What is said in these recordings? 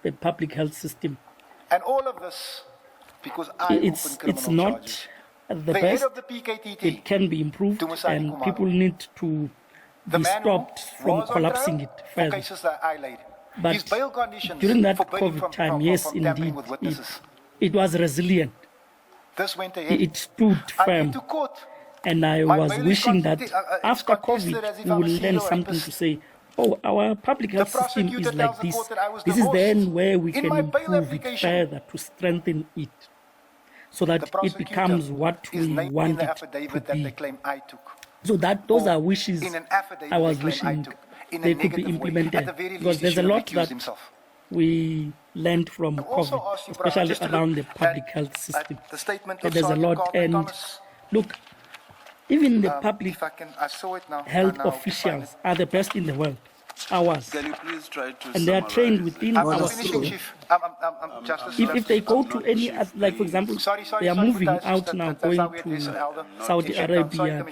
the public health system. And all of this because I It's opened criminal not charges. the The best. head of the PKTT, It can be improved, Dumisani and Kumalo, people need to the be man stopped who from was on collapsing trial it for further. cases that I laid. But His bail conditions during that forbidden COVID from, time, from, yes, from tampering indeed, with witnesses. it was resilient. This went ahead. It stood I firm. went to court. And I My was bail is wishing that it's after contested as COVID, if we I'm a will learn serial something to rapist. say, oh, our public health system prosecutor is like tells the this. court that I was This is then divorced. where we In can my bail improve it application, further to strengthen it so The that it prosecutor becomes what is we named in want the it to affidavit that they be. claim I took. So that those Or are wishes in an affidavit I was they claim I wishing took, in a they could be negative way. implemented. At the very Because least, he there's a should have lot recused that himself. we learned from Also COVID, ask you, Prime, especially just to around the look public at- health system. at the statement So of there's a Sergeant lot, Carlton and Thomas. look, even the public If I can, I saw it now. health Now, officials are the best in the world, ours, Can you please try to and they are trained summarize within I'm our finishing, system. Chief. Justice. If they go to any, like for example, they are moving out now, going to Saudi Arabia,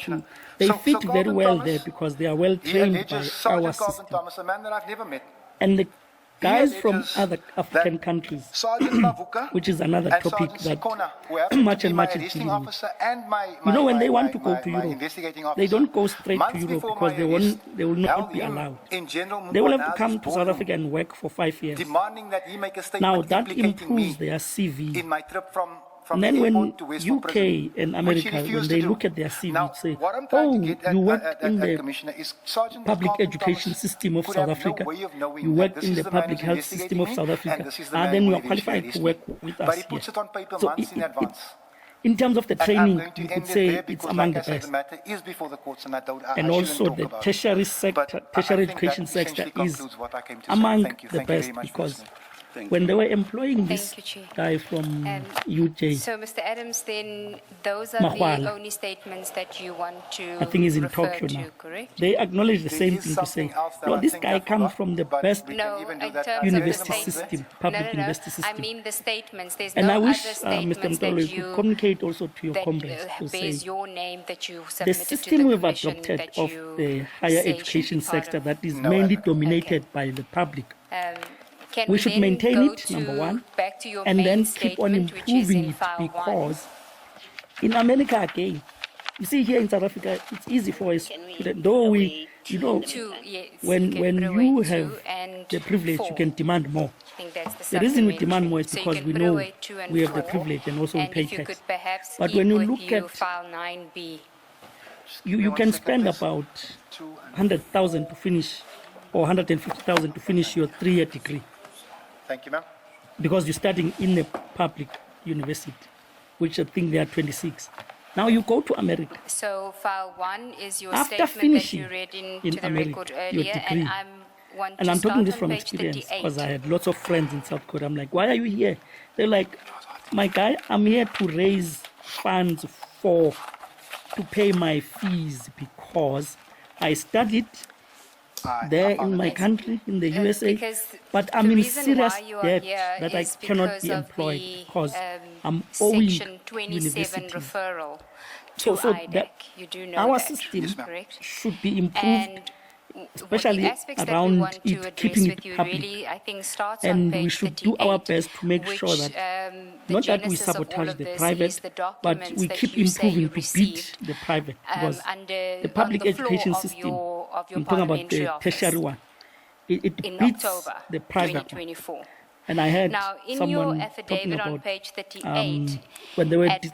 they fit very well there because they are well He trained by alleges our Sergeant Carlton system. Thomas, a man that I've never met. And the guys from alleges other African that countries, Sergeant Mavuka which is another and topic Sergeant that Sikona, who happen much to be and my much is arresting dealing with. officer and my, You know, when they want my- to go my- to my Europe, investigating they officer, don't go straight to months Europe before because my they arrest, will not held be him allowed. in General They will have to Mkhwanazi's come to South boardroom, Africa and work for 5 years. demanding that he make a Now statement that implicating me improves their CV. in my trip from And the then when airport to Westport UK Prison, and which America, he when refused they to look do. at their CV, Now, would say, what I'm trying oh, to get you at, worked in the Commissioner, is Sergeant public Carlton education Thomas system of could South have no Africa, way of knowing you that worked this in is the the man public who's health investigating system of me, South and Africa, this is the ah, man then who you are eventually qualified to arrested work me. with But us he puts here. it on paper So months in advance. in terms of the And I'm training, going to you end could it say there it's because, among like I the said, best. the matter is before the courts, and I And shouldn't also talk the about it. tertiary sector, But I tertiary think education that sector essentially is concludes what I came to say. among Thank you. the Thank you best very much for because listening. Thank when they were employing this Thank you, Chair. guy from UJ, So, Mr. Adams, then those are Mahwala. the only statements that you want to I think he's in refer Tokyo to, now. correct? They acknowledge the There same is thing to say, something else that no, I this think guy I comes forgot, from the but best we can No, even do in that terms university of the statements. system, No, public no, no. university I system. mean the statements. There's And no I wish, other Mr. statements Mtolo, that you you could communicate also to your that comrades to bears say your name that you the submitted to system the we've commission adopted that of you the higher say should education be part sector of. that is No, I mainly haven't. dominated by the public. Can We should then maintain go it, number to- one, back to your and main then keep on statement, which is improving in it file one. because in America again, you see here in South Africa, it's easy for a student, though we, you know, Two, yes, when you can put you away have two and the privilege, you 4. can demand more. I think that's The reason we demand supplementary. more is So you because can we put know away 2 and we have the 4, privilege and also we and pay if you tax. could perhaps But keep when you with look you at- file 9B. You can spend about 100,000 to finish, or 150,000 to finish your 3-year degree Thank you, ma'am. because you're studying in a public university, which I think they are 26. Now you go to America. So file 1 is your After statement that finishing you read into in the America, record your earlier, degree, and want And to I'm talking start this on from page experience 38. because I had lots of friends in South Korea. I'm like, why are you here? They're like, my guy, I'm here to raise funds to pay my fees because I studied there in my country, in the USA, Because but the I'm in reason serious why you are debt here that I is cannot because be of employed the, because I'm owing Section 27 universities. referral to So IDEC. that You do know our that, system Yes, ma'am. correct? should be improved, And especially the aspects that we around want to it, address keeping with it you public. really, I think, starts on And page we should do our 38, best to make sure which, that the not that we genesis of all sabotage of the this private, is the but documents we that keep you say you improving to beat received, the private because under, the public on the floor education of system, your I'm talking about parliamentary the office tertiary one, it in beats October the private one. 2024. And I heard Now, in your someone talking affidavit on about page 38, when they were at debating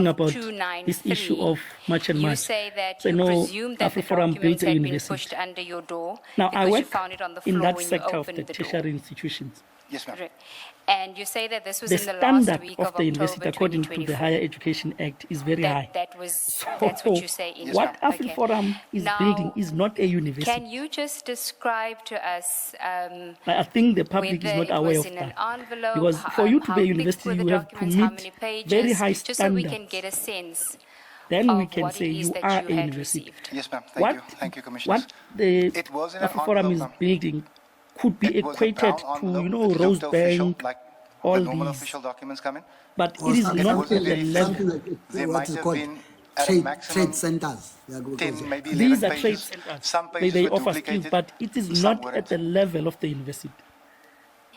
paragraph about 293, this issue of much and you much. say that So, you no, presume that the AfriForum built documents a had been university. pushed under your door Now, I because you work found it on the in floor that when you sector of opened the the door. tertiary institutions. Yes, ma'am. Correct. And you say that this was The in the last standard week of of the university, October according to the 2024. Higher Education Act, is very high. That's what you say in What okay. AfriForum is Now, building is not a university. Can you just describe to us I think the public is whether not it aware was of in an that. envelope, Because for you to how be a thick university, were the you have to documents, how meet many pages, very high just so we can standards. get a sense Then we of can what say it is you that are you a had university. received. Yes, ma'am. What, Thank you, Commissioners. what the It was in an AfriForum is envelope. building could be It was a equated brown to, envelope. It looked official, Rosebank, like all the normal these. official documents come in. But Or it is something not was to very the something level. like There what might is have called been at a maximum trade centers. Yeah, because 10, maybe These 11 are trade pages. centers. Some They pages were offer skills, duplicated. but it is some not weren't. at the level of the university.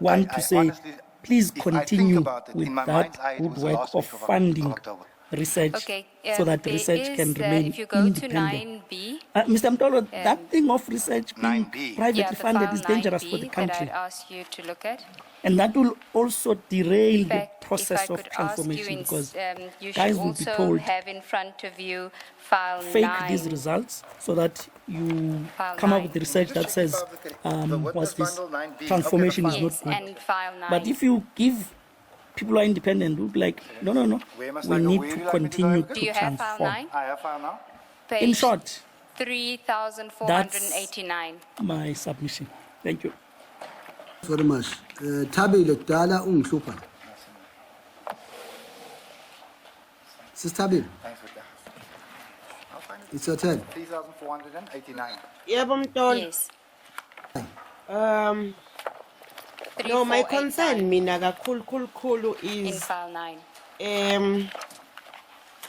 want to say, honestly, please if I think continue about it, with in my that mind's eye, it good was the work last of week funding October. research Okay, so that there research can is, remain if you go to independent. 9B, Mr. Mtolo, that thing of research being 9B. privately yeah, the funded file is dangerous for the 9B that I'd country. asked you to look at. And that will also derail In the fact, if I process of could ask you, transformation because you guys should will be also told have in front of you file fake 9. these results so that you File come up 9. with the research that says The what's witness this bundle 9B. transformation Okay, is the not Yes, good. and file 9. But if you give people who are independent, who'd be like, no, Where must we I go? need Where to do you like me to go, continue Advocate? Do to you have file transform. 9? I have file now. In Page short, 3,489. my submission. Thank you. very much. Tabile kudala ungihlupha. Sister Tabile, Thanks for that. I'll find it. it's your turn. 3,489. Yebo Mtolo. Yes. No, my 3,489 concern mina kakhulu in is file 9.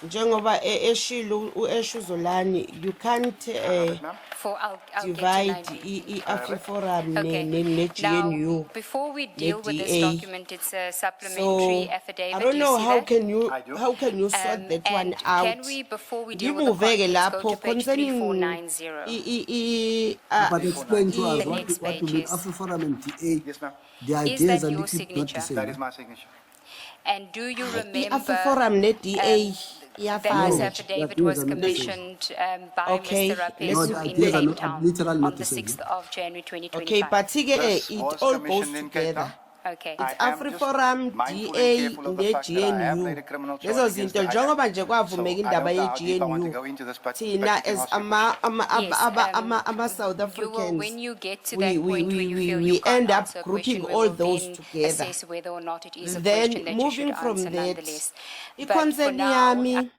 njengoba eshilo uEshuzolani, you can't Ma'am? I'll divide get to 9B. i-AfriForum Okay. ne-GNU. Now, before we deal with this DA. document, it's a supplementary So affidavit. I don't You know see how that? can you I do. sort that one And out. can we, before we deal with the Ngimuveke contents, go lapho to page concerning 3490? But explain to us The next what you page mean is- AfriForum and DA. Yes, ma'am. The Is ideas that are your little not the signature? same. That is my signature. And do you remember i-AfriForum ne-DA that this iyafana. affidavit that was is amazing. commissioned by Okay, Mr. No, Rapesu the in ideas are Cape not- Town literally on not the the same. 6th of January Okay, 2025? but This it was all goes commissioned in Cape together. Town. Okay. I It's am just AfriForum, mindful and DA careful of the fact that I have laid a criminal ne-GNU. charge Lezo against zinto the njengoba IDA. nje kwavumeka So, I indaba don't know how deep I want to ye-GNU go into this, but thina you can as ask your question. Yes, ama-South you will, Africans, when you get to we that point where you feel we you can't end up answer a grouping question, we all will those then together. assess whether or not it is a Then question that you should moving from answer that, nonetheless. But for i-concern now, yami,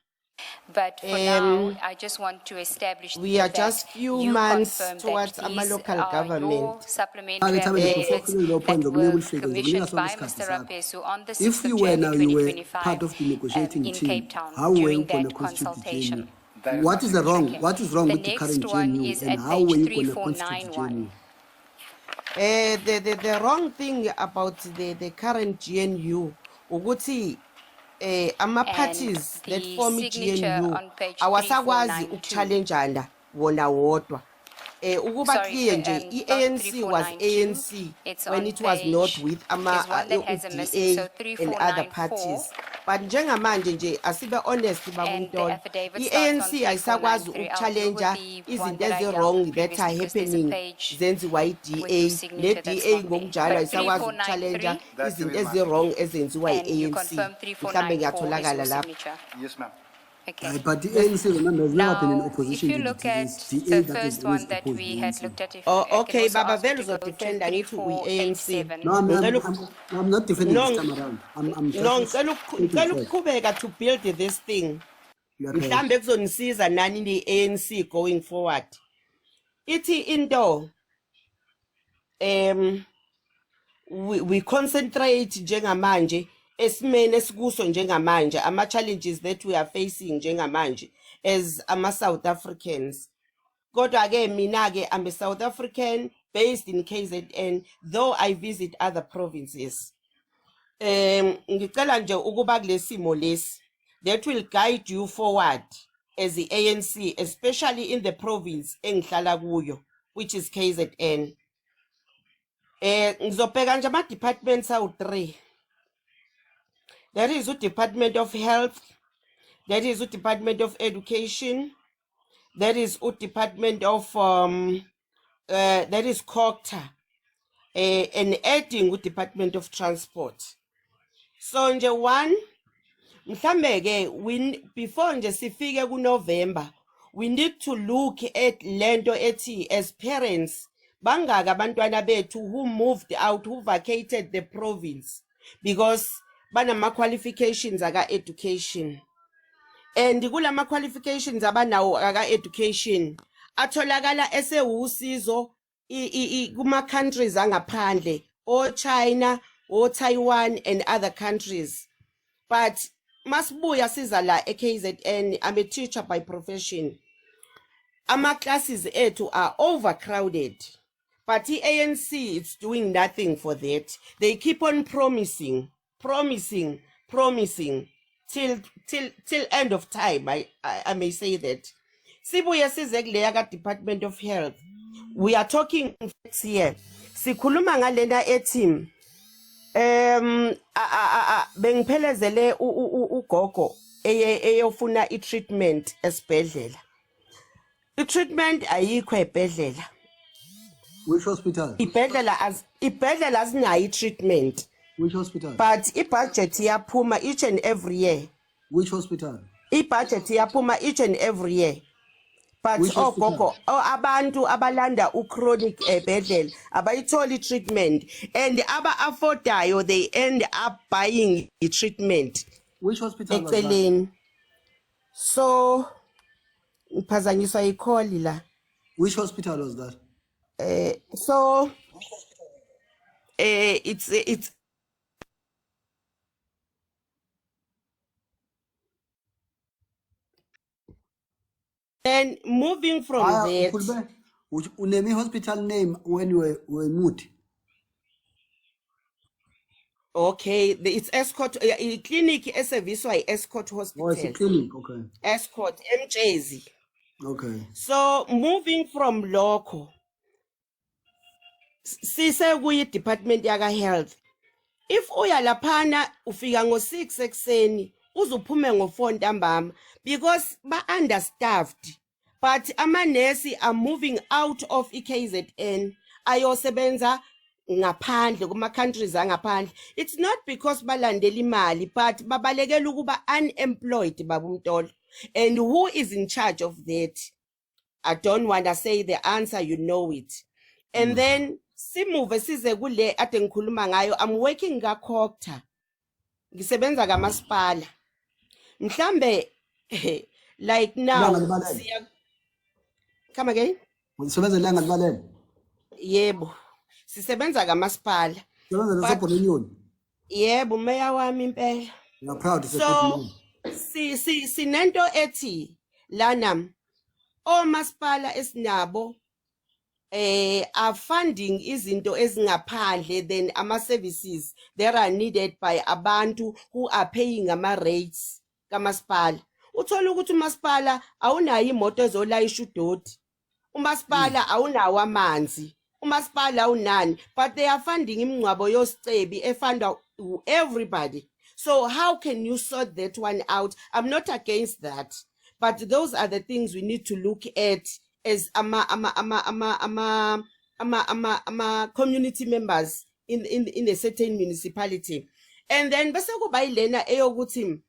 I just want to establish we are that just few you months confirm towards that ama these local are your government. supplementary Ake, Tabile, before affidavits filling the point, that ngokunika were ulifake, commissioned ngokunika by sonke Mr. isikhathi sakho. Rapesu on the If 6th you of were January now, you were 2025 part of the negotiating in team, Cape Town how were you during going to that constitute the GNU? consultation. That is What my is the wrong? signature. What is wrong The with the current next one GNU? is And at how page were you going to constitute the 3491. GNU? The wrong thing about the current GNU, ukuthi ama-parties that the form signature i-GNU on page awasakwazi 3492. ukuchallengeana wona wodwa. Ukuba Sorry, clear nje, not i-ANC was 3492. ANC It's when on it was not page- with there's one that has a missing, so DA and other 3494. parties. But njengamanje nje asibe honest And the bakuntolo, affidavit starts on i-ANC ayisakwazi 3493. I'll deal with ukuchallenga the one izinto that I ezi-wrong dealt that are previously because there's a happening page zenziwa with your i-DA signature that's ne-DA not there. ngokunjalo But ayisakwazi ukuchallenga 3493, That's izinto the reason ezi-wrong ezenziwa and you yi-ANC. confirm Mhlambe 3494 is ngiyatholakala your lapho. signature. Yes, ma'am. Okay. But the ANC, remember, has never been in Now, if opposition you to look the at DA. the That first is always one that opposed we the had ANC. looked at, if Oh, I can okay, also Baba ask you Velu to go to uzodefenda ngithi uyi-ANC. 3487. No, Ngicela I'm not defending No, this time around. I'm No, just ngicela stating facts. ukuqhubeka to build this thing. Okay. Mhlambe kuzonisiza nani ne-ANC going forward. Ithi into we concentrate njengamanje esimene esikuso njengamanje ama challenges that we are facing njengamanje as ama South Africans. Kodwa ke mina ke I'm a South African based in KZN, though I visit other provinces. Ngicela nje ukuba kulesimo lesi that will guide you forward as the ANC, especially in the province engihlala kuyo, which is KZN. Ngizobheka nje ama departments awu 3. That is the Department of Health, that is the Department of Education, that is the Department of that is COGTA, and adding the Department of Transport. So nje one, mhlambe ke before nje sifike ku November, we need to look at lento ethi as parents bangaka abantwana bethu who moved out, who vacated the province because banama qualifications aka education. And kulama qualifications abanawo aka education atholakala esewusizo kuma countries angaphandle, o China, o Taiwan and other countries. But masibuya siza la eKZN, I'm a teacher by profession. Ama classes ethu are overcrowded. But the ANC is doing nothing for that. They keep on promising till end of time. I may say that. Sibuya size kuleya ka Department of Health. We are talking facts here. Sikhuluma ngalena ethi Bengiphelezele ugogo eyofuna i-treatment esibhedlela. I-treatment ayikho ebhedlela. Which hospital? Ibhedlela azinayo i-treatment. Which hospital? But i-budget iyaphuma each and every year. Which hospital? I-budget iyaphuma each and every year. But Which hospital? gogo abantu abalanda chronic ebhedlela abayitholi treatment and aba-affordayo they end up buying i-treatment Which hospital was that? eceleni. So ngiphazanyiswa ikholi la. Which hospital was that? So it's then moving from that. Khulube, name hospital name when you were in Mood. Okay, it's Escort clinic eserviswa Escort Oh, it's a Hospital. clinic. Okay. Escort MJZ. Okay. So moving from lokho sise kuyi department yaka health. If uya laphana ufika ngo6 ekseni uzuphume ngo4 ntambama because ba understaffed. But amanesi are moving out of iKZN ayosebenza ngaphandle kuma countries angaphandle. It's not because balandela imali but babalekela ukuba unemployed babumtolo. And who is in charge of that? I don't want to say the answer, you know it. And then simuve size kule ade ngikhuluma ngayo. I'm working kaCocta. Ngisebenza kaMasipala. Mhlambe like now come again? Usebenza ilanga libalele. Yebo. Sisebenza kaMasipala. Usebenza leSobho Union. Yebo, meya wami impela. You are proud to say So sinento ethi lana omasipala esinabo are funding izinto ezingaphandle than ama-services that are needed by abantu who are paying ama-rates kamasipala. Uthola ukuthi umasipala awunayo imoto ezolayisha udoti. Umasipala awunawo amanzi. Umasipala awunani. But they are funding imingcwabo yosicebi efunda everybody. So how can you sort that one out? I'm not against that. But those are the things we need to look at as community members in a certain municipality. And then bese kuba ilena eyokuthi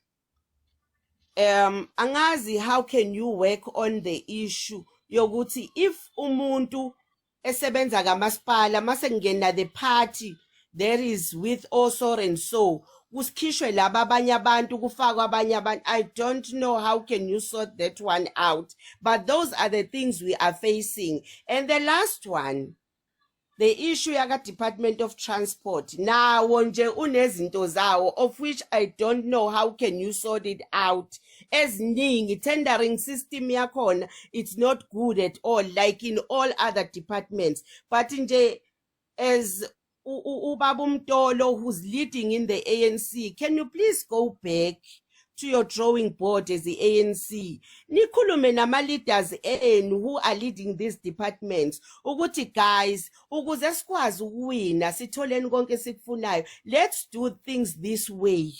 angazi how can you work on the issue yokuthi if umuntu esebenza kamasipala mase ngena the party there is with also and so kusikhishwe laba abanye abantu kufakwa abanye abantu. I don't know how can you sort that one out, but those are the things we are facing. And the last one, the issue yaka Department of Transport nawo nje unezinto zawo of which I don't know how can you sort it out. Eziningi tendering system yakhona it's not good at all like in all other departments, but nje as Ubaba Mtolo who's leading in the ANC, can you please go back to your drawing board as the ANC? Nikhulume nama leaders who are leading these departments ukuthi guys ukuze sikwazi ukuwina sitholeni konke sikufunayo, let's do things this way.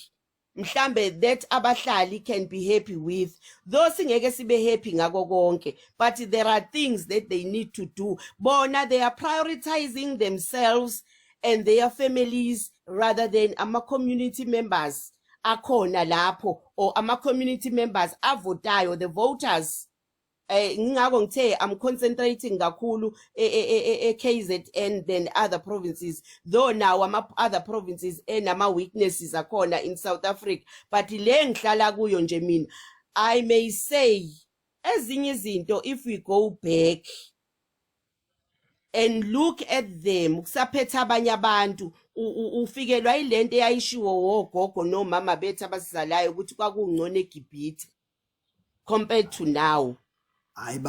Mhlambe that abahlali can be happy with. Though singeke sibe happy ngako konke, but there are things that they need to do. Bona they are prioritizing themselves and their families rather than ama community members akhona lapho or ama community members avotayo, the voters. Ngingako ngithe I'm concentrating kakhulu KZN than other provinces, though now ama other provinces enama weaknesses akhona in South Africa, but le ngihlala kuyo nje mina I may say ezinye izinto if we go back and look at them kusaphethe abanye abantu ufikelwa ilento eyayishiwo wogogo nomama bethu abasizalayo ukuthi kwakungcono eGibhithe compared to now.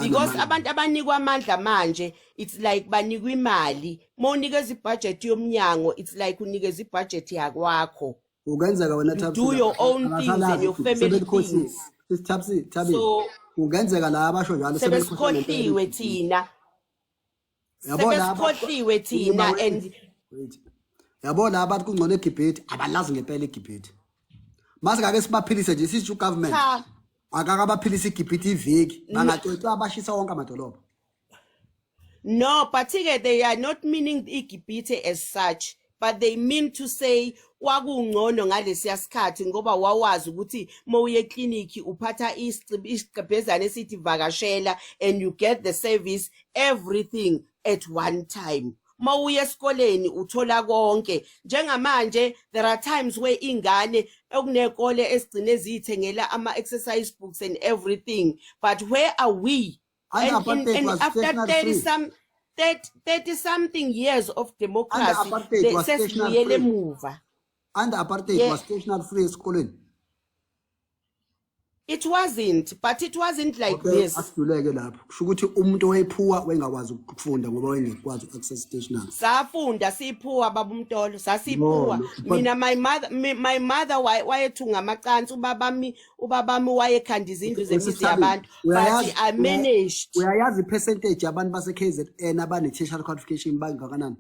Because abantu abanikwa amandla manje it's like banikwa imali, mawunikeza ibudget yomnyango it's like unikeza ibudget yakwakho. Ungenzeka wena Thabsi, do your own things and your family things. Thabsi So ungenzeka la abasho njalo sebesikhohliwe thina. Sebesikhohliwe thina and wait. Yabona abantu kungcono eGibhithe abalazi ngempela eGibhithe. Mase ngake sibaphilise nje sisho government. Cha. Akakabaphilisa eGibhithe iviki. Bangacwecwa abashisa wonke amadolobha. No, but they are not meaning iGibhithe as such, but they mean to say kwakungcono ngalesiya sikhathi ngoba wawazi ukuthi mawuye eclinic uphatha isiqebhezana esithi vakashela and you get the service everything at one time. Mawuye esikoleni uthola konke. Njengamanje there are times where ingane okunekole esigcine ezithengela ama exercise books and everything, but where are we? And after 30 something years of democracy, sesibuyele emuva. And apartheid was stationary free eskoleni. It wasn't, but it wasn't like this. Asiduleke lapho. Kusho ukuthi umuntu oyephuwa wengakwazi ukufunda ngoba wengekwazi access stationary. Safunda siphuwa babumtolo, sasiphuwa. Mina my mother wayethunga amacansi, ubabami wayekhanda izindlu zemizi yabantu, but I managed. Uyayazi percentage yabantu base KZN abane tertiary qualification bangakanani?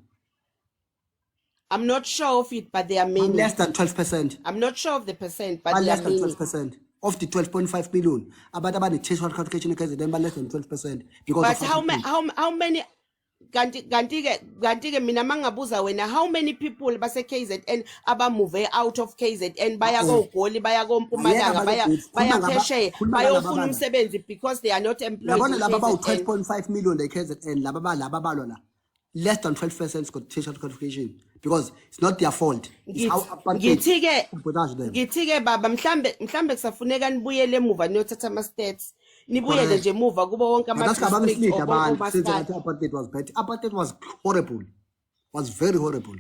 I'm not sure of it, but they are many. Less than 12%. I'm not sure of the percent, but they less are than many. 12%. Of the 12.5 million, about the tertiary qualification in KZN, but less than 12%. Because but how many? Gantige mina mangabuza wena, how many people base KZN move out of KZN baya go Goli, baya go Mpumalanga, baya Phesheya, bayofuna umsebenzi because they are not employed. Labona about 12.5 million the KZN, lababa less than 12% got tertiary qualification because it's not their fault. It's how ngithike baba mhlambe kusafuneka nibuyele emuva niyothatha ama stats nibuyele nje emuva kubo wonke ama districts apartheid was bad. Apartheid was horrible. Was very horrible.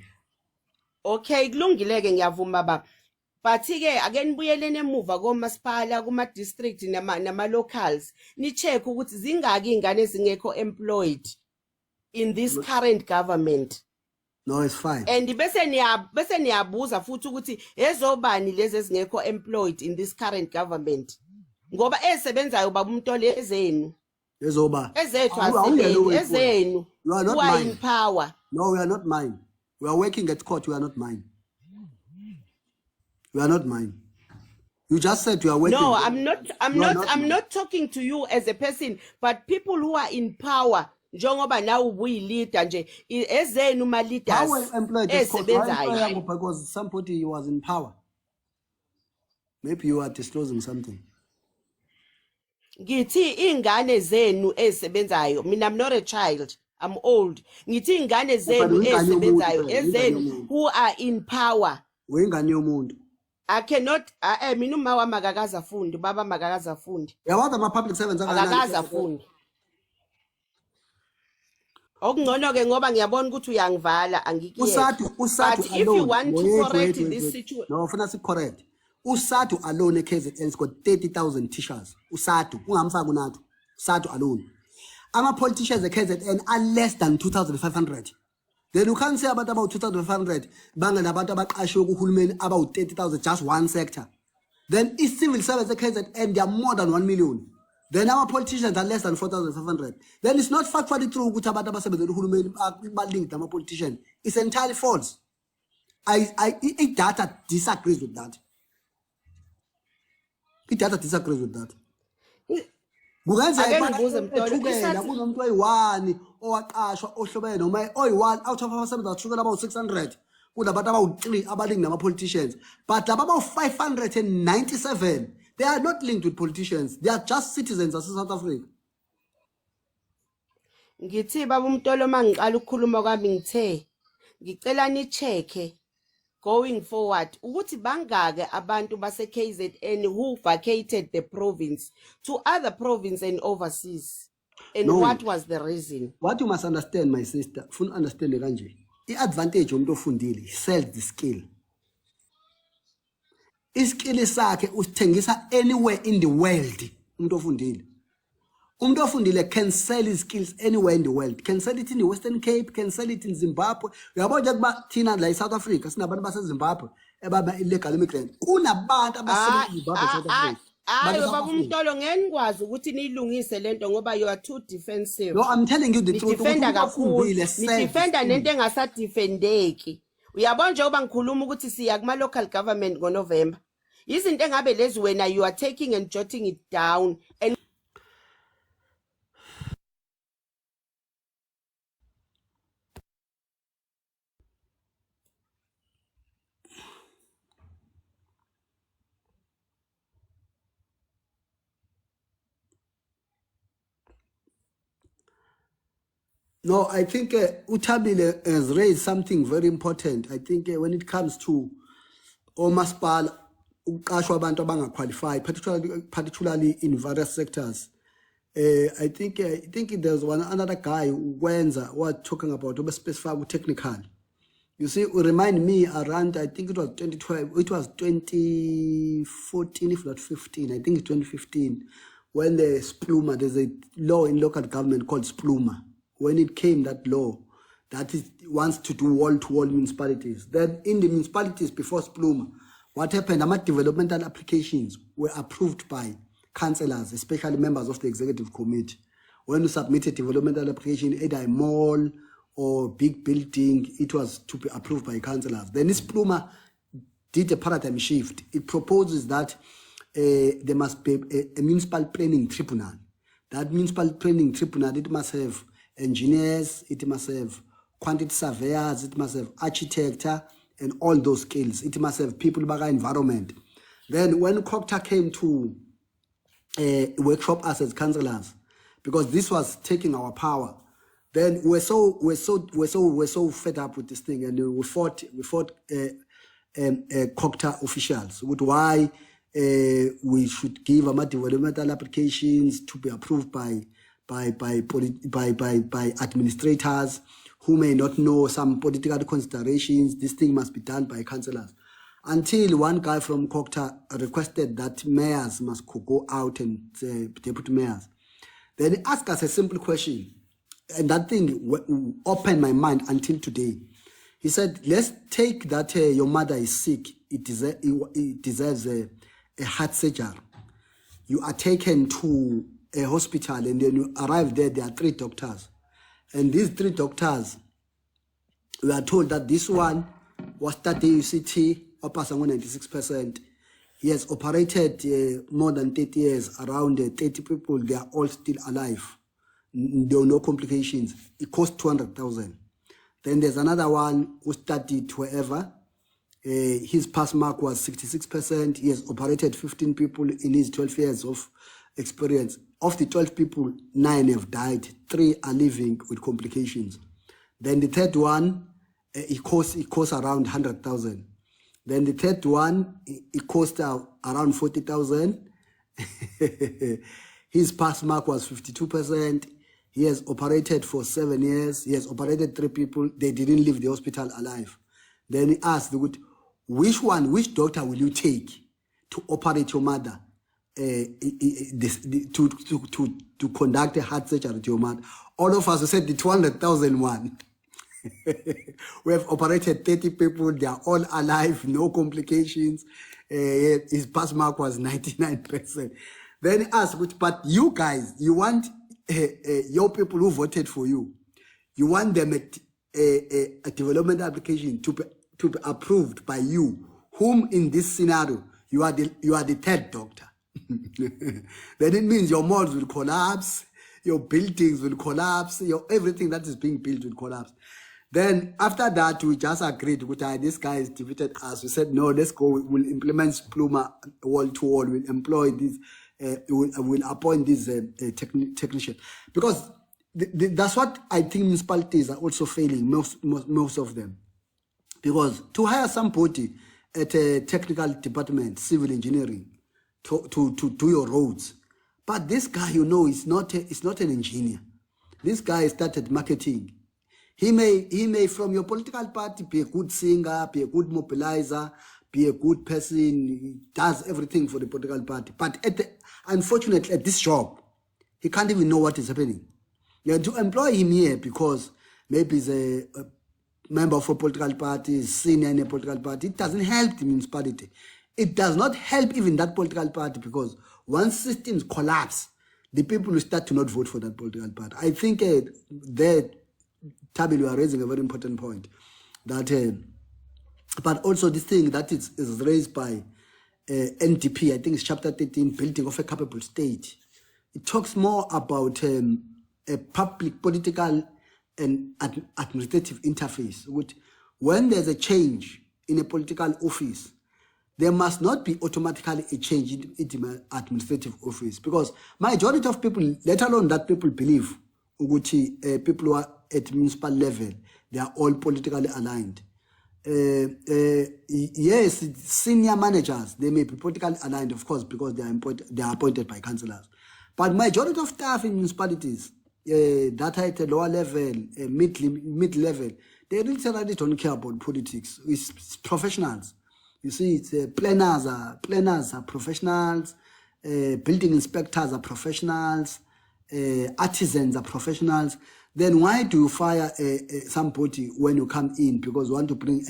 Okay, kulungileke ngiyavuma baba. But ke ake nibuyelene emuva komasipala kuma district nama locals ni check ukuthi zingaki ingane ezingekho employed in this current government. No, it's fine. And bese niyabuza futhi ukuthi ezobani lezi ezingekho employed in this current government. Ngoba esebenzayo baba umntolo ezenu. Ezoba. Ezethu asebenzi ezenu. You are not who are mine. In power. No, we are not mine. We are working at court. We are not mine. We are not mine. You just said you are working. No, I'm not talking to you as a person, but people who are in power. Njengoba nawe ubuyilida nje ezenu ma leaders esebenzayo because somebody was in power. Maybe you are disclosing something. Ngithi ingane zenu esebenzayo, mina I'm not a child, I'm old. Ngithi ingane zenu esebenzayo ezenu who are in power. Wengane yomuntu. I cannot mina uma wami akakazafundi, baba makakazafundi. Yawazi ama public servants akakazafundi. Okungcono ke ngoba ngiyabona ukuthi uyangivala angikiyeke. But if you want to correct this situation. No, ufuna sicorrect. USADU alone eKZN got 30,000 teachers. USADU ungamfaka uNathu. SADU alone. Ama politicians eKZN are less than 2,500. Then you can't say about 2,500 banga nabantu abaqashiwe kuhulumeni about 30,000 just one sector. Then is civil service eKZN they are more than 1 million. Then our politicians are less than 4,500. Then it's not factually true ukuthi abantu abasebenza uhulumeni balinked ama politician. It's entirely false. Data disagrees with that. Data disagrees with that. Kungenzeka kunomuntu oyi1 owaqashwa ohlobene noma oyi1 out of abasebenza athukela about 600 kunabantu abawu3 abalingi nama politicians, but laba abawu597 they are not linked with politicians. They are just citizens of South Africa. Ngithi baba umntolo mangiqala ukukhuluma kwami ngithe ngicela ni check going forward ukuthi bangake abantu base KZN who vacated the province to other province and overseas, and no. What was the reason? What you must understand, my sister, funa understand kanje. The advantage umuntu ofundile sells the skill. Iskill sakhe usithengisa anywhere in the world. Umuntu ofundile. Umuntu ofundile can sell his skills anywhere in the world. Can sell it in the Western Cape, can sell it in Zimbabwe. Uyabona kuba thina la eSouth Africa sinabantu base Zimbabwe ebaba illegal immigrant. Kunabantu abasebenza eZimbabwe South Africa. Ayo baba umntolo ngeke nikwazi ukuthi nilungise lento ngoba you are too defensive. No, I'm telling you the truth. Defender kakhulu. Defender nento engasadefendeki. Uyabona njengoba ngikhuluma ukuthi siya kuma local government ngoNovember. Izinto engabe lezi wena you are taking and jotting it down and No, I think Utabile has raised something very important. I think when it comes to omasipala uqashwa abantu abanga-qualified, particularly in various sectors. I think there's another guy Wenza was talking about specific technical. You see, remind me around, I think it was 2012, it was 2014, if not 15, I think it's 2015, when the Spluma, there's a law in local government called Spluma. When it came, that law, that is wants to do wall-to-wall municipalities. Then in the municipalities before Spluma, what happened, developmental applications were approved by councillors, especially members of the executive committee. When you submit a developmental application, either a mall or big building, it was to be approved by councillors. Then this Spluma did a paradigm shift. It proposes that there must be a municipal planning tribunal. That municipal planning tribunal, it must have engineers, it must have quantity surveyors, it must have architects, and all those skills. It must have people about environment. Then when COGTA came to workshop us as councillors, because this was taking our power, then we're so fed up with this thing, and we fought COGTA officials with why we should give our developmental applications to be approved by administrators who may not know some political considerations. This thing must be done by councillors. Until one guy from COGTA requested that mayors must go out and deputy mayors. Then he asked us a simple question, and that thing opened my mind until today. He said, let's take that your mother is sick, it deserves a heart surgery. You are taken to a hospital, and then you arrive there are 3 doctors. And these 3 doctors, we are told that this one was studying UCT, passing on 96%. He has operated more than 30 years, around 30 people, they are all still alive. There are no complications. It cost 200,000. Then there's another one who studied wherever. His pass mark was 66%. He has operated 15 people in his 12 years of experience. Of the 12 people, 9 have died, 3 are living with complications. Then the third one, it costs around 100,000. Then the third one, it cost around 40,000. His pass mark was 52%. He has operated for 7 years. He has operated 3 people. They didn't leave the hospital alive. Then he asked, which doctor will you take to operate your mother? To conduct a heart surgery to your mother. All of us said the 200,000 one. We have operated 30 people, they are all alive, no complications. His pass mark was 99%. Then he asked, but you guys, you want your people who voted for you, you want them a development application to be approved by you, whom in this scenario, you are the third doctor. Then it means your malls will collapse, your buildings will collapse, everything that is being built will collapse. Then after that, we just agreed with this guy has defeated us. We said, no, let's go. We'll implement Spluma wall-to-wall. We'll employ this, we'll appoint this technician. Because that's what I think municipalities are also failing, most of them. Because to hire somebody at a technical department, civil engineering, to do your roads. But this guy, is not an engineer. This guy started marketing. He may from your political party be a good singer, be a good mobilizer, be a good person, he does everything for the political party. But unfortunately, at this job, he can't even know what is happening. You have to employ him here because maybe he's a member of a political party, senior in a political party. It doesn't help the municipality. It does not help even that political party, because once systems collapse, the people will start to not vote for that political party. I think that Tabi, you are raising a very important point, that But also this thing that is raised by NDP, I think it's chapter 13, building of a capable state. It talks more about a public, political, and administrative interface. Which, when there's a change in a political office, there must not be automatically a change in the administrative office, because majority of people, let alone that people believe, people who are at municipal level, they are all politically aligned. Yes, senior managers, they may be politically aligned, of course, because they are appointed by councillors. But majority of staff in municipalities, that are at a lower level, mid level, they literally don't care about politics. It's professionals. You see, it's planners are professionals, building inspectors are professionals, artisans are professionals. Then why do you fire somebody when you come in? Because you want to bring,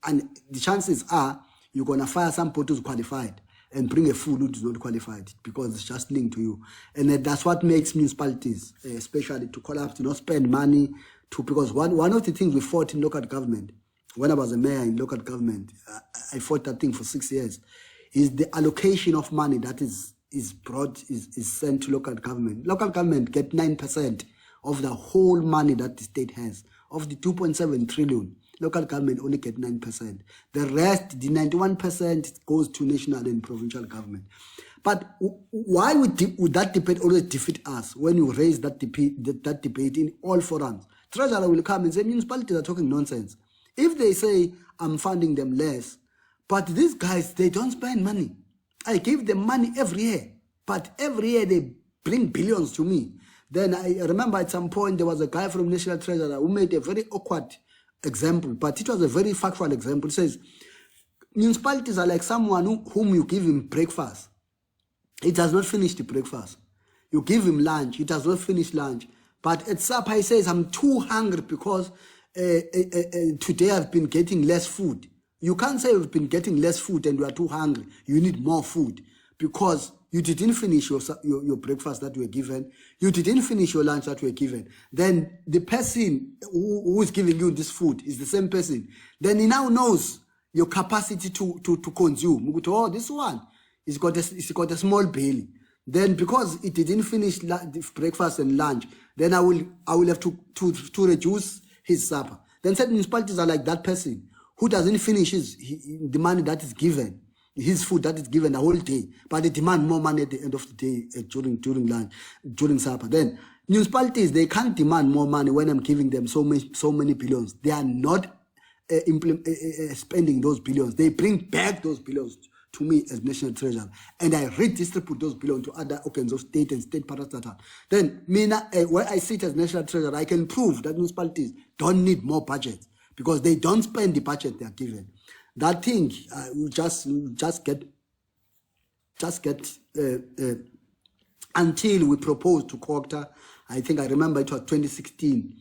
and the chances are you're going to fire somebody who's qualified and bring a fool who's not qualified, because it's just linked to you. And that's what makes municipalities, especially, to collapse, to not spend money, because one of the things we fought in local government, when I was a mayor in local government, I fought that thing for 6 years, is the allocation of money that is sent to local government. Local government get 9% of the whole money that the state has. Of the 2.7 trillion, local government only get 9%. The rest, the 91%, goes to national and provincial government. But why would that debate always defeat us when you raise that debate in all forums? Treasurer will come and say, municipalities are talking nonsense. If they say, I'm funding them less, but these guys, they don't spend money. I give them money every year, but every year they bring billions to me. Then I remember at some point there was a guy from National Treasurer who made a very awkward example, but it was a very factual example. It says, municipalities are like someone whom you give him breakfast. He does not finish the breakfast. You give him lunch, he does not finish lunch. But at supper he says, I'm too hungry because today I've been getting less food. You can't say you've been getting less food and you are too hungry. You need more food because you didn't finish your breakfast that you were given. You didn't finish your lunch that you were given. Then the person who is giving you this food is the same person. Then he now knows your capacity to consume. Oh, this one, it's got a small belly. Then because it didn't finish breakfast and lunch, then I will have to reduce his supper. Then certain municipalities are like that person who doesn't finish the money that is given, his food that is given the whole day, but they demand more money at the end of the day during lunch, during supper. Then municipalities, they can't demand more money when I'm giving them so many billions. They are not spending those billions. They bring back those billions to me as National Treasurer, and I redistribute those billions to other organs of state and state parastatal. Then, where I sit as National Treasurer, I can prove that municipalities don't need more budget because they don't spend the budget they are given. That thing will just get until we propose to COGTA. I think I remember it was 2016.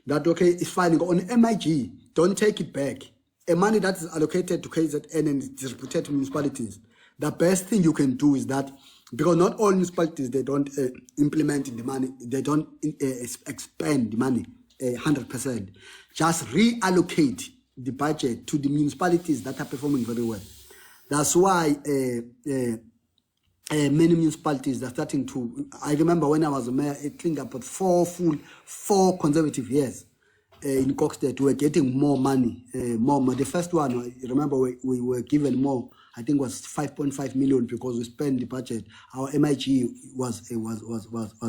That okay, it's fine on MIG. Don't take it back. A money that is allocated to KZN and is distributed to municipalities. The best thing you can do is that, because not all municipalities, they don't implement the money, they don't expend the money 100%. Just reallocate the budget to the municipalities that are performing very well. That's why many municipalities are starting to. I remember when I was a mayor, I think about four consecutive years. In Coxted, we were getting more money, more. The first one, I remember we were given more. I think it was 5.5 million because we spent the budget. Our MIG was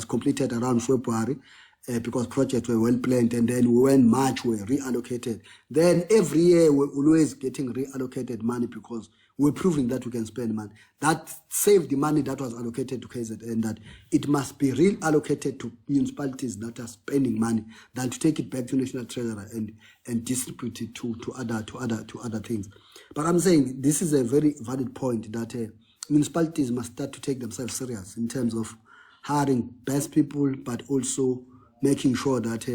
completed around February because projects were well planned, and then we went March, we were reallocated. Then every year we're always getting reallocated money because we're proving that we can spend money. That saved the money that was allocated to KZN, that it must be reallocated to municipalities that are spending money than to take it back to National Treasurer and distribute it to other things. But I'm saying this is a very valid point that municipalities must start to take themselves serious in terms of hiring best people, but also making sure that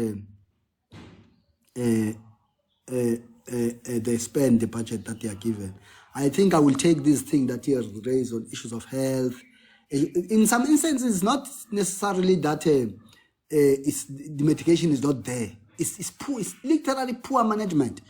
they spend the budget that they are given. I think I will take this thing that he has raised on issues of health. In some instances, it's not necessarily that the medication is not there. It's poor. It's literally poor management.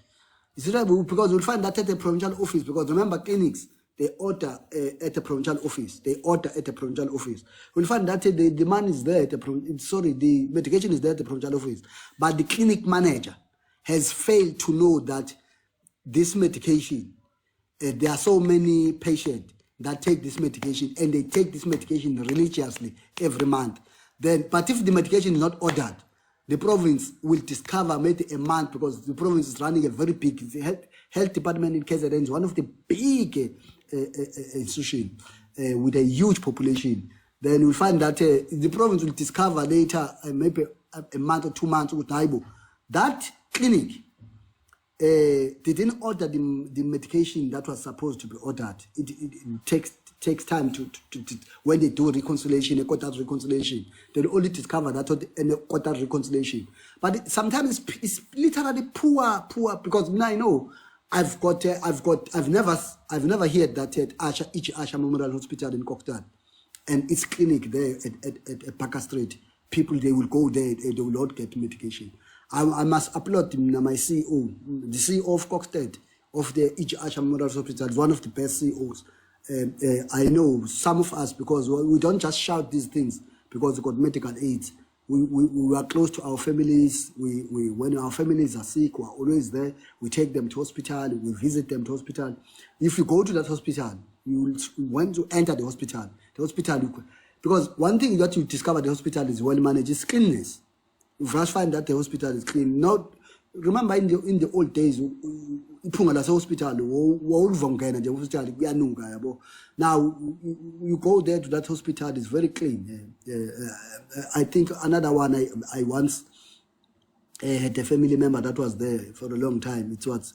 You see that? Because we'll find that at the provincial office, because remember clinics, they order at the provincial office. They order at the provincial office. We'll find that the demand is there at the the medication is there at the provincial office. But the clinic manager has failed to know that this medication, there are so many patients that take this medication, and they take this medication religiously every month. But if the medication is not ordered, the province will discover maybe a month, because the province is running a very big health department in KZN is one of the big institutions with a huge population. Then we'll find that the province will discover later, maybe a month or 2 months with Naibo, that clinic they didn't order the medication that was supposed to be ordered. It takes time to when they do reconciliation, a quarter reconciliation, they'll only discover that in a quarter reconciliation. But sometimes it's literally poor, because now I know I've never heard that at Asha Memorial Hospital in Koktan and its clinic there at Parker Street, people, they will go there, they will not get medication. I must applaud my CEO, the CEO of Kokstead, of the Asha Memorial Hospital, one of the best CEOs. I know some of us, because we don't just shout these things because we got medical aids. We are close to our families. When our families are sick, we're always there. We take them to hospital. We visit them to hospital. If you go to that hospital, when you enter the hospital, because one thing that you discover the hospital is well managed is cleanliness. You first find that the hospital is clean. Not remember in the old days, hospital, now you go there to that hospital, it's very clean. I think another one, I once had a family member that was there for a long time. It was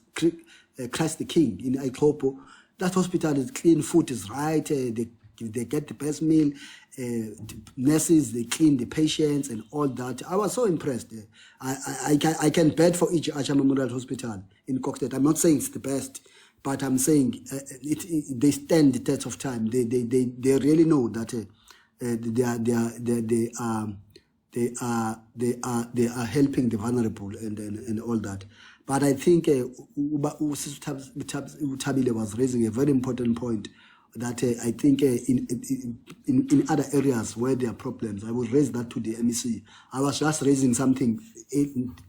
Christ the King in Aikopo. That hospital is clean, food is right, they get the best meal, nurses, they clean the patients and all that. I was so impressed. I can bet for each Asha Memorial Hospital in Kokstead. I'm not saying it's the best, but I'm saying they stand the test of time. They really know that they are helping the vulnerable and all that. But I think Tabile was raising a very important point, that I think in other areas where there are problems, I will raise that to the MEC. I was just raising something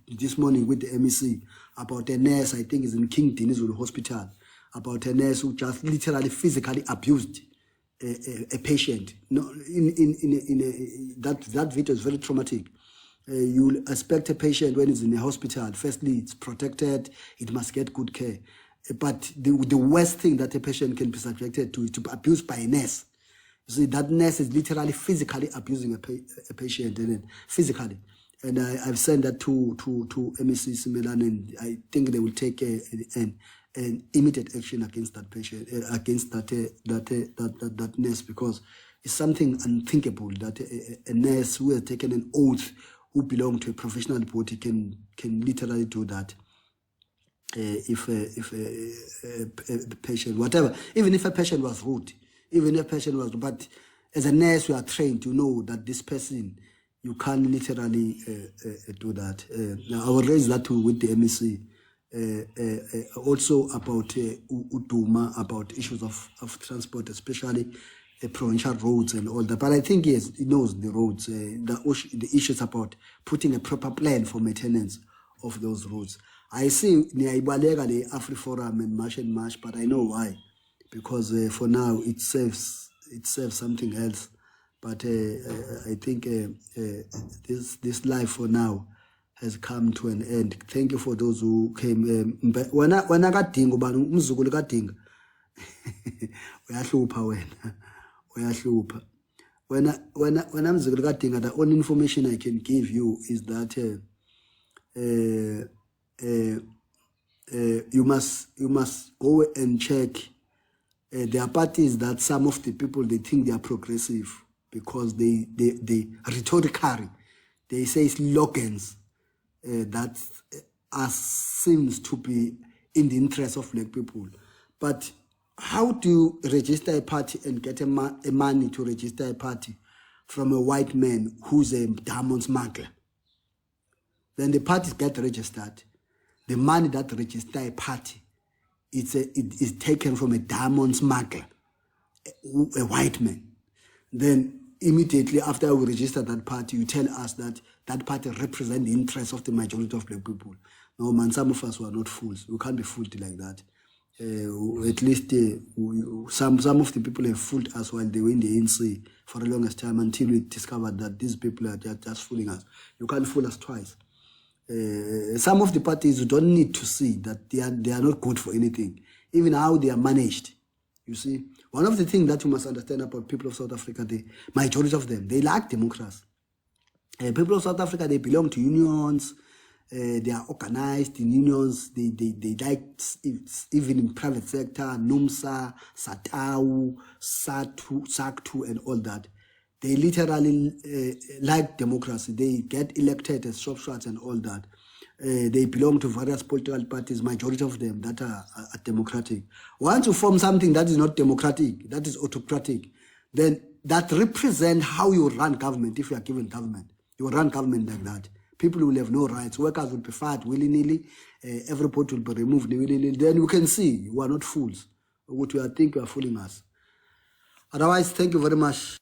this morning with the MEC about a nurse, I think is in King Dinizulu Hospital, about a nurse who just literally physically abused a patient. No, that video is very traumatic. You expect a patient when it's in a hospital, firstly, it's protected, it must get good care. But the worst thing that a patient can be subjected to is to be abused by a nurse. You see, that nurse is literally physically abusing a patient, and physically. And I've sent that to MEC Simelan, and I think they will take an immediate action against that patient, against that nurse, because it's something unthinkable that a nurse who has taken an oath, who belong to a professional body, can literally do that. If a patient, whatever, even if a patient was rude, but as a nurse, you are trained to know that this person, you can't literally do that. Now, I will raise that with the MEC. Also about Uduma, about issues of transport, especially provincial roads and all that. But I think, yes, he knows the roads, the issues about putting a proper plan for maintenance of those roads. I see Niaibalega, the AfriForum and March, but I know why. Because for now, it serves something else. But I think this life for now has come to an end. Thank you for those who came. When I got dingo, but umzukulu got dingo. Uyahlupa wena. Uyahlupa. When I'm umzukulu got dingo, the only information I can give you is that you must go and check. There are parties that some of the people, they think they are progressive because they rhetorically they say slogans that seems to be in the interest of black people. But how do you register a party and get a money to register a party from a white man who's a diamond smuggler? Then the parties get registered. the money that register a party, it is taken from a diamond smuggler, a white man. Then immediately after we register that party, you tell us that that party represents the interests of the majority of black people. No, man, some of us were not fools. We can't be fooled like that. At least some of the people have fooled us while they were in the ANC for the longest time until we discovered that these people are just fooling us. You can't fool us twice. Some of the parties you don't need to see that they are not good for anything, even how they are managed. You see, one of the things that you must understand about people of South Africa, the majority of them, they lack democracy. People of South Africa, they belong to unions. They are organized in unions. They like, even in private sector, NUMSA, SATAU, SACTU, and all that. They literally like democracy. They get elected as shop shots and all that. They belong to various political parties, majority of them that are democratic. Once you form something that is not democratic, that is autocratic, then that represents how you run government. If you are given government, you run government like that. People will have no rights. Workers will be fired willy-nilly. Everybody will be removed willy-nilly. Then you can see you are not fools. What you are thinking, you are fooling us. Otherwise, thank you very much.